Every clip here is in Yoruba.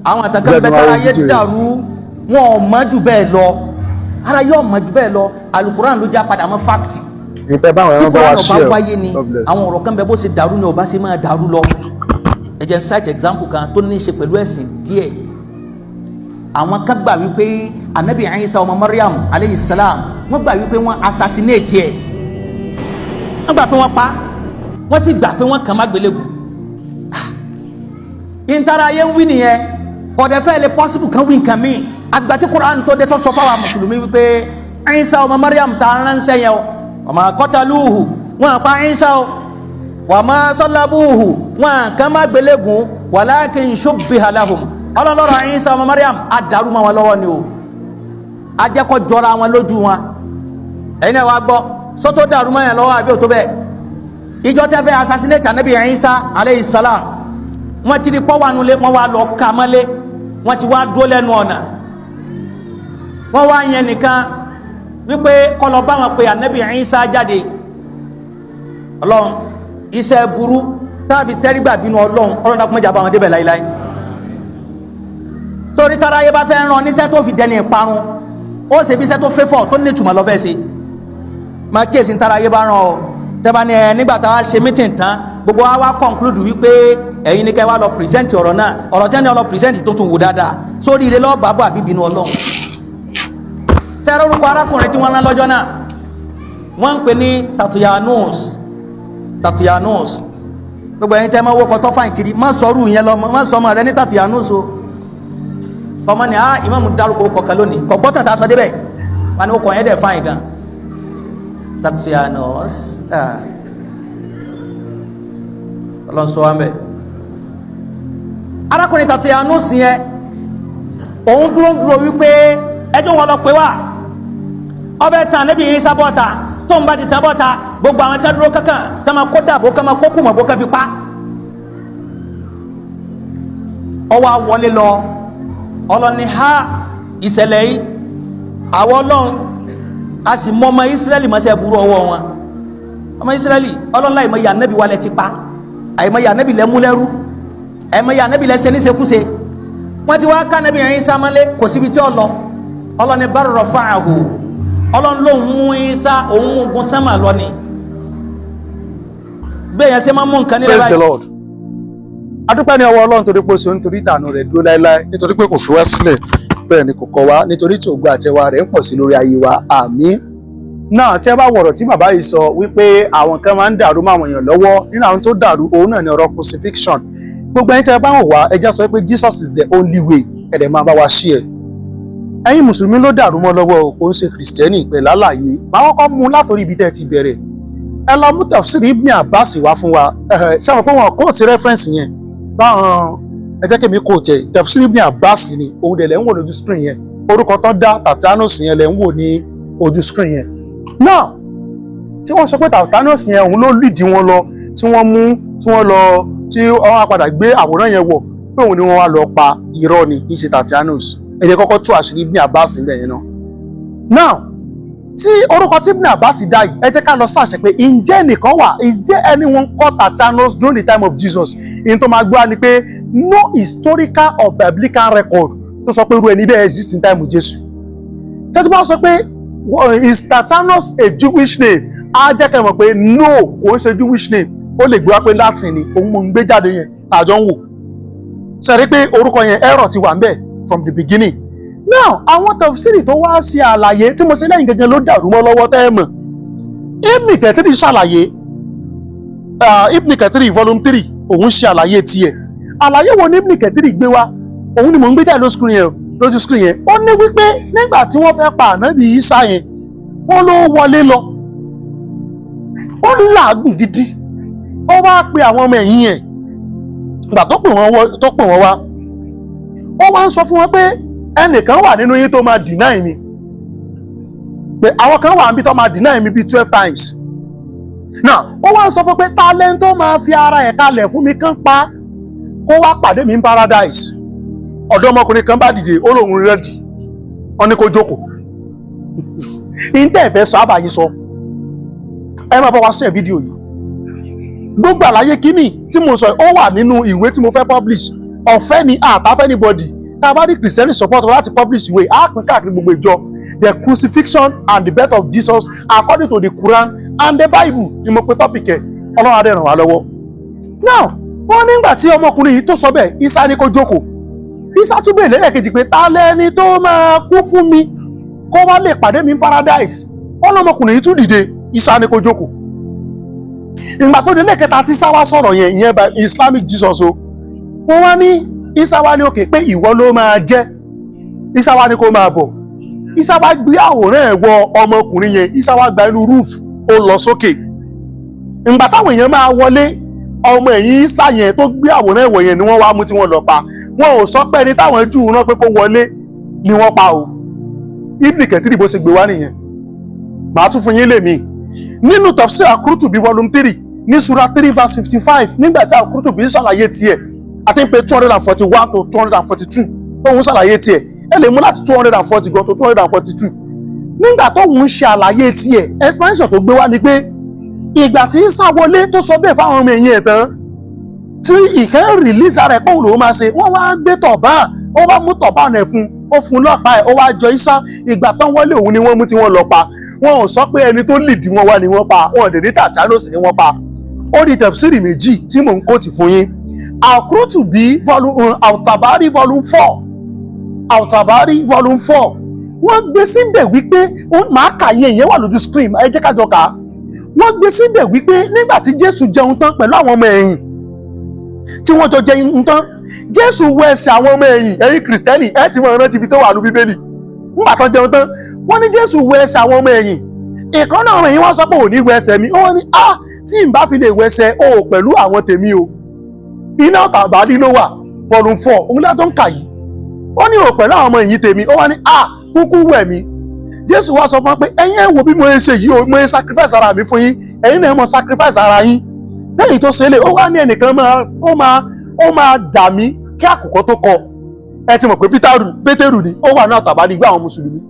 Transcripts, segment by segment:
àwọn àtàkàn bẹ́tara ayé dàrú wọn ò mọ̀ jù bẹ́ẹ̀ lọ ara yóò mọ̀ jù bẹ́ẹ̀ lọ alukuran ló já padà mọ́ fact ìpẹ́ báwọn ẹran bá wá ṣe ẹ̀ àwọn ọ̀rọ̀ kan bẹ bó ṣe dàrú ni ọba ṣe máa dàrú lọ ẹ jẹ́ cite example kan tó ní í ṣe pẹ̀lú ẹ̀sìn díẹ̀ àwọn kan gbà wípé anabi Isa ọmọ Maryam alayhi salam wọ́n gbà wípé wọ́n assassinate ẹ̀ wọ́n gbà pé wọ́n pa wọ́n sì gbà pé wọ́n kàn má gbélébùú ìntara ayé ń wí nìyẹn ọ̀dẹ̀ fẹ́ lè possible kan wí nǹkan míì àgbàtí Quran tó dé tó sọ fáwọn mùsùlùmí wípé Isa ọmọ Maryam ta ránṣẹ́ yẹn o wa ma qataluhu wọn pa Isa o wa ma sallabuhu wọn kàn má gbélébùú walakin shubbiha lahum ọlọ́lọ́rọ̀ Isa ọmọ Maryam àdàrú mọ́ wọn lọ́wọ́ ni o ajẹ́kọ̀ jọra wọn lójú wọn ẹ̀yin náà wá gbọ́ sọ́tò dàrú mọ́ yẹn lọ́wọ́ àbí òtó bẹ́ẹ̀ ìjọ tẹ́ fẹ́ assassinate anabi Isa alayhi salam wọ́n ti di kọ́ wà nulẹ̀ wọ́n wá lọ ka mọ́lé wọ́n ti wá dúró lẹ́nu ọ̀nà wọ́n wá yẹn nìkan wípé kọlọ bá wọn pe anabi Isa jáde ọlọ́run iṣẹ́ burú táàbí tẹ́rígbà bínú ọlọ́run náà kúmọ̀jà bá wọn débẹ̀ láíláí torí tára ayé bá fẹ́ ràn níṣẹ́ tó fi dẹni ìparun ó ṣe bí iṣẹ́ tó fẹ́ fọ́ tó ní ìtumọ̀ lọ́fẹ́ sí máa kíyèsí tára ayé bá ràn ọ́ tẹ́bá ní ẹ nígbà tá a ṣe meeting tán gbogbo wa wá conclude wípé ẹ̀yin ní kẹ́ wá lọ present ọ̀rọ̀ náà ọ̀rọ̀ tẹ́ni ọ lọ present tó tún wò dáadáa sórí ilé lọ́ọ́ bàbá àbí bínú ọlọ́run sẹ́rọ̀ orúkọ arákùnrin tí wọ́n rán lọ́jọ́ náà wọ́n ń pè ní Tatuyanus gbogbo ẹ̀yin tẹ́ máa wọ́pọ̀ tó fáìn kiri má sọ̀rọ̀ yẹn lọ má sọ ọmọ rẹ ní Tatuyanus o ọmọ ni ìmáàmù dárúkọ kọ̀ọ̀kan lónìí kọ̀gbọ́ tàtà sọ débẹ̀ wọn ni ó kọ̀ yẹn dẹ̀ fáìn gan Tatuyanus ọlọ́sọ wa mẹ́ arákùnrin Tatuyanus yẹn òun dúró wípé ẹjọ́ wọn lọ pé wá ọbẹ̀ tán níbi yìí sábọ́ta tó ń bá ti tábọ́ta gbogbo àwọn tẹ́dúró kankan tó máa kó dàbò kan máa kó kùmọ̀ bó kan fi pa ọwọ́ wọlé lọ ọlọ́ni ha ìṣẹ̀lẹ̀ yìí àwọn ọlọ́run a sì mọ ọmọ Ísírẹ́lì máa ṣe burú ọwọ́ wọn ọmọ Ísírẹ́lì ọlọ́run láì mọ ìyá nẹ́bí wálẹ̀ ti pa àìmọ ìyá nẹ́bí lẹ́ mú lẹ́rú àìmọ ìyá nẹ́bí lẹ́ ṣe níṣekúṣe wọ́n ti wá ká nẹ́bí ẹ̀rín sámálé kò síbi tí ó lọ ọlọ́ni bá rọrọ̀ fáàhù ọlọ́run ló ń mú Ìsá òun mú gun sánmà lọ ni bẹ́ẹ̀ yẹn ṣe máa mú nǹkan nílẹ̀ báyìí. Praise the Lord. Adúpẹ́ ní ọwọ́ ọlọ́run torí pé ó ṣe nítorí ìtànù rẹ̀ dúró láéláé nítorí pé kò fi wá sílẹ̀ bẹ́ẹ̀ ni kò kọ̀ wá nítorí tí ògo àtẹwà rẹ̀ ń pọ̀ sí lórí ayé wa àmín. Náà tí ẹ bá wọ̀rọ̀ tí bàbá yìí sọ wípé àwọn kan máa ń dàrú máwọn èèyàn lọ́wọ́ nínú àwọn tó dàrú òun náà ni ọ̀rọ̀ crucifixion gbogbo ẹ̀yin tí ẹ bá wò wá ẹ jẹ́ sọ pé Jesus is the only way ẹ̀dẹ̀ máa bá wa ṣí ẹ̀. Ẹ̀yin mùsùlùmí ló dàrú mọ́ lọ́wọ́ kò ń ṣe kìrìsìtẹ́nì pẹ̀lú àlàyé máa kọ́kọ́ mú látòrí ibi tẹ́ ti bẹ̀rẹ̀ ẹ lọ mú tafsir Ibn Abbas wá fún wa ṣé àwọn pé wọn kò ti rẹ́fẹ́rẹ́nsì yẹn báwọn ẹ jẹ́ kí mi kò tẹ̀ tafsir Ibn Abbas ni òun dẹ̀ lẹ́ ń wò lójú screen yẹn orúkọ tó dá Tatanos yẹn lẹ́ ń wò ní ojú screen yẹn. Now tí wọ́n sọ pé Tatanos yẹn òun ló lìdí wọn lọ tí wọ́n mú tí wọ́n lọ tí wọ́n á padà gbé àwòrán yẹn wọ̀ pé òun ni wọ́n wá lọ pa irọ́ ni kì í ṣe Tatanos ẹ jẹ́ kọ́kọ́ tú àṣírí Ibn Abbas níbẹ̀ yẹn náà. Now tí orúkọ tí Ibn Abbas dá yìí ẹ jẹ́ ká lọ ṣàṣẹ pé ǹjẹ́ nìkan wà is there anyone called Tatanos during the time of Jesus in tó máa gbọ́ ni pé no historical or biblical record tó sọ pé irú ẹni bẹ́ẹ̀ exist in time of Jesu. tẹ́tí bá sọ pé is Tatanos a Jewish name á jẹ́ kẹ́ mọ̀ pé no kò ń ṣe Jewish name ó lè gbé wá pé Latin ni òun mò ń gbé jáde yẹn àjọ ń wò sẹ́rí pé orúkọ yẹn error ti wà ń bẹ̀ from the beginning. Now àwọn tafsiri tó wá sí àlàyé tí mo ṣe lẹ́yìn gẹ́gẹ́ ló dàrú mọ́ lọ́wọ́ tẹ́ ẹ mọ̀ Ibn Kathir ṣàlàyé Ibn Kathir volume 3 òun ṣe àlàyé tiẹ̀ àlàyé wo ni Ibn Kathir gbé wá òun ni mò ń gbé jáde lójú screen yẹn ó ní wípé nígbà tí wọ́n fẹ́ pa ànábì Ìsá yẹn wọ́n ló wọlé lọ ó làágùn gidi ó wá pe àwọn ọmọ ẹ̀yìn yẹn ìgbà tó pè wọ́n wá ó wá ń sọ fún wọn pé ẹnìkan wà nínú yín tó máa deny mi pé àwọn kan wà níbi tó máa deny mi bíi 12 times. Now ó wá ń sọ fún pé talent tó máa fi ara ẹ̀ kalẹ̀ fún mi kán pa kó wá pàdé mi ní paradise. Ọ̀dọ́mọkùnrin kan bá dìde ó lóun rẹ́dì wọ́n ní kó jókòó ìntẹ́ ìfẹ́ sọ àbáyé sọ ẹ máa bá wa ṣe fídíò yìí gbogbo àlàyé kíní tí mo sọ ó wà nínú ìwé tí mo fẹ́ publish ọ̀fẹ́ ni àtàfẹ́ anybody tá a bá rí Christianity support láti publish ìwé á pín káàkiri gbogbo ìjọ the crucifixion and the birth of Jesus according to the Quran and the Bible ni mo pe topic ẹ̀ Ọlọ́run á dẹ̀ ràn wá lọ́wọ́. Now wọ́n nígbà tí ọmọkùnrin yìí tó sọ bẹ́ẹ̀ Isa ní kó jókòó Isa tún bèèrè lẹ́ẹ̀kejì pé ta lẹni tó máa kú fún mi kó wá lè pàdé mi paradise ọlọ́mọkùnrin yìí tún dìde Isa ní kó jókòó. Ìgbà tó dé lẹ́ẹ̀kẹta tí Isa wá sọ̀rọ̀ yẹn ìyẹn by Islamic Jesus o wọ́n wá ní Isa wá ní òkè pé ìwọ ló máa jẹ́ Isa wá ní kó máa bọ̀ Isa wá gbé àwòrán ẹ̀ wọ ọmọkùnrin yẹn Isa wá gba inú roof ó lọ sókè. Ìgbà táwọn èèyàn máa wọlé ọmọ ẹ̀yìn Isa yẹn tó gbé àwòrán ẹ̀wọ̀ yẹn ni wọ́n wá mú tí wọ́n lọ pa wọn ò sọ pé ẹni táwọn Júù rán pé kó wọlé ni wọ́n pa o. Ibn Kathir bó ṣe gbé wá nìyẹn màá tún fún yín lèmi nínú tafsir Al-Qurtubi volume 3 ní sura 3 verse 55 nígbà tí Al-Qurtubi ṣàlàyé tiẹ̀ àti pé 241 to 242 tóun ṣàlàyé tiẹ̀ ẹ lè mú láti 240 gan to 242 nígbà tóun ṣe àlàyé tiẹ̀ expansion tó gbé wá ni pé ìgbà tí Isa wọlé tó sọ bẹ́ẹ̀ fáwọn ọmọ ẹ̀yìn ẹ̀ tán tí ìkẹ́ release ara ẹ̀ pọ́ùn lòún máa ṣe wọ́n wá gbé tọ̀bá ó wá mú tọ̀bá rẹ̀ fún ó fún lọ́pàá ẹ̀ ó wá jọ Isa ìgbà tán wọlé òun ni wọ́n mú tí wọ́n lọ pa wọn ò sọ pé ẹni tó lìdí wọn wá ni wọ́n pa wọn ò dé ní tàtàlósì ni wọ́n pa ó di tafsiri méjì tí mò ń kóòtì fún yín Al-Qurtubi Al-Tabari volume 4 Al-Tabari volume 4 wọ́n gbé síbẹ̀ wípé màá kà yẹn ìyẹn wà lójú screen ẹ jẹ́ ká jọ kà á wọ́n gbé síbẹ̀ wípé nígbà tí Jésù jẹun tán pẹ̀lú àwọn ọmọ ẹ̀yìn tí wọ́n jọ jẹun tán Jésù wọ ẹsẹ̀ àwọn ọmọ ẹ̀yìn ẹ̀yin Kristẹni ẹ ti mọ̀ rántí ibi tó wà ní Bíbélì nígbà tó jẹun tán wọ́n ní Jésù wọ ẹsẹ̀ àwọn ọmọ ẹ̀yìn ìkan náà ọmọ ẹ̀yìn wọ́n sọ pé ò ní wọ ẹsẹ̀ mi wọ́n ní tí n bá fi lè wọ ẹsẹ̀ o pẹ̀lú àwọn tèmi o iná tàbálí ló wà volume 4 òun látọ̀ ń kà yìí ó ní o pẹ̀lú àwọn ọmọ ẹ̀yìn tèmi ó wá ní kúkú wẹ̀ mí Jésù wá sọ fún wa pé ẹ̀yin ẹ wò bí mo ṣe yìí o mo ṣe sacrifice ara mi fún yín ẹ̀yin náà mo sacrifice ara yín lẹ́yìn tó ṣe lè ó wá ní ẹnìkan ó máa dà mí kí àkùkọ tó kọ ẹ ti mọ̀ pé Pétérù ni ó wà ní ọ̀tàbálí gbé àwọn mùsùlùmí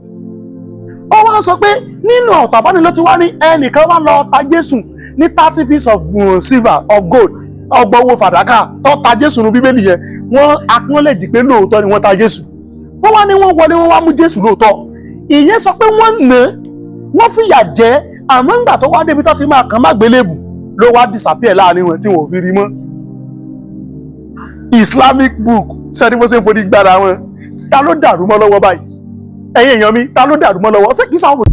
ó wá sọ pé nínú ọ̀tàbálí ló ti wá ní ẹnìkan wá lọ ta Jésù ní 30 pieces of silver of gold ọgbọ̀n owó fàdákà tó ta Jésù ní Bíbélì yẹn wọ́n acknowledge pé lóòótọ́ ni wọ́n ta Jésù wọ́n wá ní wọ́n wọlé wọ́n wá mú Jésù lóòótọ́ ìyẹn sọ pé wọ́n nà wọ́n fìyà jẹ àmọ́ ńgbà tó wá débi tó ti máa kàn má gbélébù ló wá disappear láàrin wọn tí wọn ò fi rí mọ́. Islamic book sẹ́ni mo ṣe ń forí gbára wọn ta ló dàrú mọ́ lọ́wọ́ báyìí ẹ̀yin èèyàn mi ta ló dàrú mọ́ lọ́wọ́ ṣé kìí sáwọn.